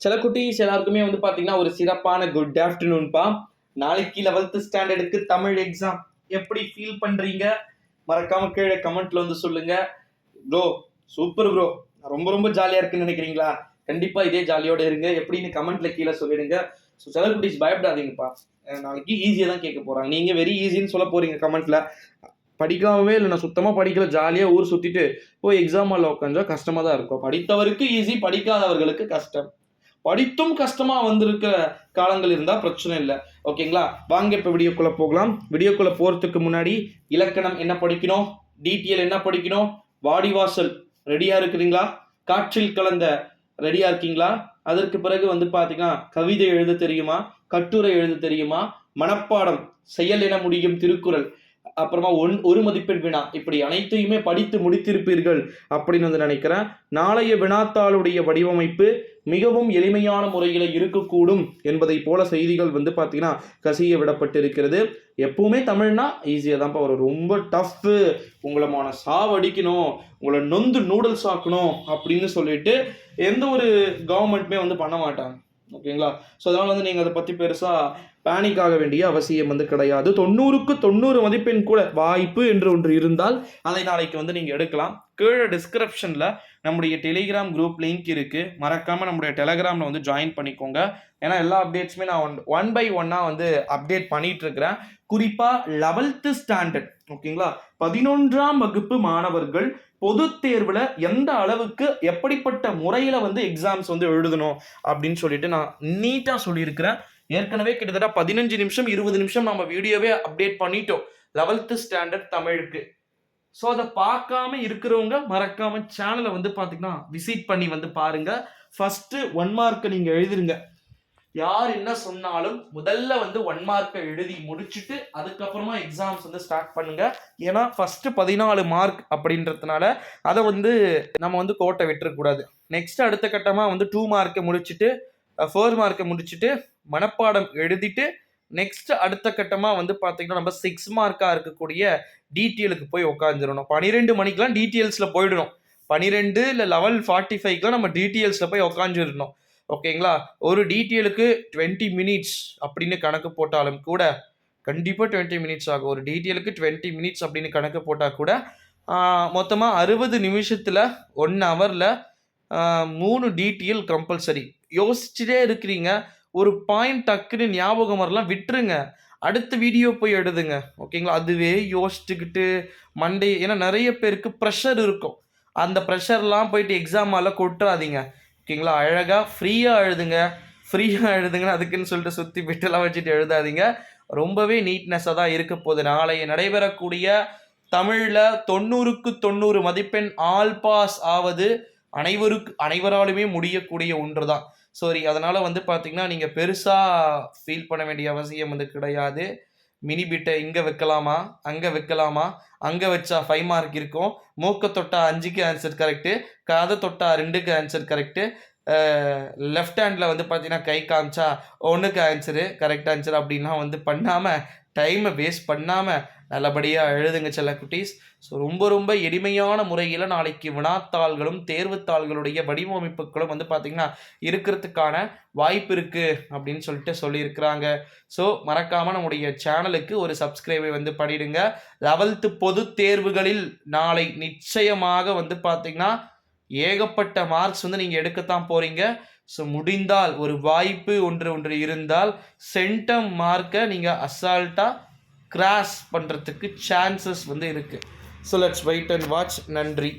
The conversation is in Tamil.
சில குட்டீஸ் எல்லாருக்குமே வந்து பார்த்தீங்கன்னா ஒரு சிறப்பான குட் ஆஃப்டர்நூன்பா. நாளைக்கு 11th ஸ்டாண்டர்டுக்கு தமிழ் எக்ஸாம் எப்படி ஃபீல் பண்றீங்க? மறக்காம கீழே கமெண்ட்ல வந்து சொல்லுங்க. ப்ரோ சூப்பர் ப்ரோ, ரொம்ப ரொம்ப ஜாலியா இருக்குன்னு நினைக்கிறீங்களா? கண்டிப்பா இதே ஜாலியோட இருங்க. எப்படின்னு கமெண்ட்ல கீழே சொல்லிடுங்க. ஸோ சில குட்டீஸ் பயப்படாதீங்கப்பா. நாளைக்கு ஈஸியா தான் கேட்க போறாங்க. நீங்க வெரி ஈஸின்னு சொல்ல போறீங்க கமெண்ட்ல. படிக்காமவே இல்லை, நான் சுத்தமா படிக்கல, ஜாலியா ஊர் சுத்திட்டு போய் எக்ஸாம் ஹால்ல உட்காந்தா கஷ்டமா தான் இருக்கும். படித்தவருக்கு ஈஸி, படிக்காதவர்களுக்கு கஷ்டம். படித்தும் கஷ்டமா வந்திருக்கிற காலங்கள் இருந்தா பிரச்சனை இல்லை. ஓகேங்களா? வாங்க இப்ப வீடியோக்குள்ள போகலாம். வீடியோக்குள்ள போறதுக்கு முன்னாடி இலக்கணம் என்ன படிக்கணும், டிடிஎல் என்ன படிக்கணும், வாடிவாசல் ரெடியா இருக்கிறீங்களா? காற்றில் கலந்த ரெடியா இருக்கீங்களா? அதற்கு பிறகு வந்து பாத்தீங்கன்னா கவிதை எழுத தெரியுமா, கட்டுரை எழுத தெரியுமா, மனப்பாடம் செயல் என முடியும் திருக்குறள், அப்புறமா ஒரு மதிப்பெண் வினா, இப்படி அனைத்தையுமே படித்து முடித்திருப்பீர்கள் அப்படின்னு வந்து நினைக்கிறேன். நாளைய வினாத்தாளுடைய வடிவமைப்பு மிகவும் எளிமையான முறையில் இருக்கக்கூடும் என்பதை போல செய்திகள் வந்து பார்த்தீங்கன்னா கசிய விடப்பட்டிருக்கிறது. எப்பவுமே தமிழ்னா ஈஸியாக தான்ப்பா வரும். ரொம்ப டஃப்பு, உங்களை சாவடிக்கணும், உங்களை நொந்து நூடுல்ஸ் ஆக்கணும் அப்படின்னு சொல்லிட்டு எந்த ஒரு கவர்மெண்ட்டுமே வந்து பண்ண மாட்டாங்க. ஓகேங்களா? ஸோ அதனால் வந்து நீங்கள் அதை பற்றி பெருசாக பேனிக் ஆக வேண்டிய அவசியம் வந்து கிடையாது. 90க்கு 90 மதிப்பெண் கூட வாய்ப்பு என்று ஒன்று இருந்தால் அதை நாளைக்கு வந்து நீங்கள் எடுக்கலாம். கீழே டிஸ்கிரிப்ஷனில் நம்முடைய டெலிகிராம் குரூப் லிங்க் இருக்குது. மறக்காமல் நம்முடைய டெலிகிராமில் வந்து ஜாயின் பண்ணிக்கோங்க. ஏன்னா எல்லா அப்டேட்ஸுமே நான் ஒன் பை ஒன்னாக வந்து அப்டேட் பண்ணிட்டு இருக்கிறேன். குறிப்பாக 11th ஸ்டாண்டர்ட், ஓகேங்களா, 11ஆம் வகுப்பு மாணவர்கள் பொது தேர்வில் எந்த அளவுக்கு எப்படிப்பட்ட முறையில் வந்து எக்ஸாம்ஸ் வந்து எழுதணும் அப்படின்னு சொல்லிட்டு நான் நீட்டாக சொல்லியிருக்கிறேன். ஏற்கனவே கிட்டத்தட்ட 15 நிமிஷம் 20 நிமிஷம் நம்ம வீடியோவே அப்டேட் பண்ணிட்டோம் 11th ஸ்டாண்டர்ட் தமிழுக்கு. ஸோ அதை பார்க்காம இருக்கிறவங்க மறக்காம சேனலை வந்து பார்த்தீங்கன்னா விசிட் பண்ணி வந்து பாருங்க. ஃபர்ஸ்ட் 1 மார்க்கை நீங்க எழுதிருங்க. யார் என்ன சொன்னாலும் முதல்ல வந்து 1 மார்க்கை எழுதி முடிச்சுட்டு அதுக்கப்புறமா எக்ஸாம்ஸ் வந்து ஸ்டார்ட் பண்ணுங்க. ஏன்னா ஃபர்ஸ்ட் 14 மார்க் அப்படின்றதுனால அதை வந்து நம்ம வந்து கோட்டை விட்டுறக்கூடாது. நெக்ஸ்ட் அடுத்த கட்டமாக வந்து 2 மார்க்கை முடிச்சுட்டு 4 மார்க்கை முடிச்சுட்டு மனப்பாடம் எழுதிட்டு நெக்ஸ்ட் அடுத்த கட்டமாக வந்து பார்த்தீங்கன்னா நம்ம 6 மார்க்காக இருக்கக்கூடிய டிடிஎலுக்கு போய் உட்காந்துடணும். 12 மணிக்கெலாம் டிடிஎல்ஸில் போயிடணும். 12 இல்லை 11:45 நம்ம டிடிஎல்ஸில் போய் உட்காந்துடணும். ஓகேங்களா? ஒரு டிடிஎலுக்கு 20 மினிட்ஸ் அப்படின்னு கணக்கு போட்டாலும் கூட கண்டிப்பாக 20 மினிட்ஸ் ஆகும். ஒரு டிடிஎலுக்கு 20 மினிட்ஸ் அப்படின்னு கணக்கு போட்டால் கூட மொத்தமாக 60 நிமிஷத்தில் 1 ஹவரில் 3 டிடிஎல் கம்பல்சரி. யோசிச்சுட்டே இருக்கிறீங்க, ஒரு பாயிண்ட் டக்குன்னு ஞாபகம் வரலாம், விட்டுருங்க, அடுத்த வீடியோ போய் எழுதுங்க. ஓகேங்களா? அதுவே யோசிச்சுக்கிட்டு மண்டே, ஏன்னா நிறைய பேருக்கு ப்ரெஷர் இருக்கும். அந்த ப்ரெஷர்லாம் போயிட்டு எக்ஸாம் எல்லாம் கொட்டுறாதீங்க. ஓகேங்களா? அழகாக ஃப்ரீயாக எழுதுங்கன்னு அதுக்குன்னு சொல்லிட்டு சுற்றி பிட்டெல்லாம் வச்சுட்டு எழுதாதீங்க. ரொம்பவே நீட்னஸாக தான் இருக்க போகுது. நாளைய நடைபெறக்கூடிய தமிழில் 90க்கு 90 மதிப்பெண் ஆல் பாஸ் ஆவது அனைவராலுமே முடியக்கூடிய ஒன்று தான். சாரி, அதனால் வந்து பார்த்தீங்கன்னா நீங்கள் பெருசாக ஃபீல் பண்ண வேண்டிய அவசியம் வந்து கிடையாது. மினி பிட்டை இங்கே வைக்கலாமா, அங்கே வைக்கலாமா, அங்கே வச்சா 5 மார்க் இருக்கும், மூக்கை தொட்டா 5க்கு ஆன்சர் கரெக்டு, காதை தொட்டா 2க்கு ஆன்சர் கரெக்டு, லெஃப்ட் ஹேண்டில் வந்து பார்த்தீங்கன்னா கை காமிச்சா 1க்கு ஆன்சரு கரெக்ட் ஆன்சர் அப்படின்லாம் வந்து பண்ணாமல், டைமை வேஸ்ட் பண்ணாமல் நல்லபடியாக எழுதுங்க செல்ல குட்டீஸ். ஸோ ரொம்ப ரொம்ப எளிமையான முறையில் நாளைக்கு வினாத்தாள்களும் தேர்வுத்தாள்களுடைய வடிவமைப்புகளும் வந்து பார்த்திங்கன்னா இருக்கிறதுக்கான வாய்ப்பு இருக்குது அப்படின்னு சொல்லியிருக்கிறாங்க. ஸோ மறக்காமல் நம்முடைய சேனலுக்கு ஒரு சப்ஸ்கிரைபை வந்து பண்ணிடுங்க. 11th பொது தேர்வுகளில் நாளை நிச்சயமாக வந்து பார்த்திங்கன்னா ஏகப்பட்ட மார்க்ஸ் வந்து நீங்கள் எடுக்கத்தான் போகிறீங்க. ஸோ முடிந்தால் ஒரு வாய்ப்பு ஒன்று இருந்தால் சென்டம் மார்க்கை நீங்கள் அசால்ட்டாக கிராஸ் பண்ணுறதுக்கு சான்சஸ் வந்து இருக்குது. So let's wait and watch. நன்றி.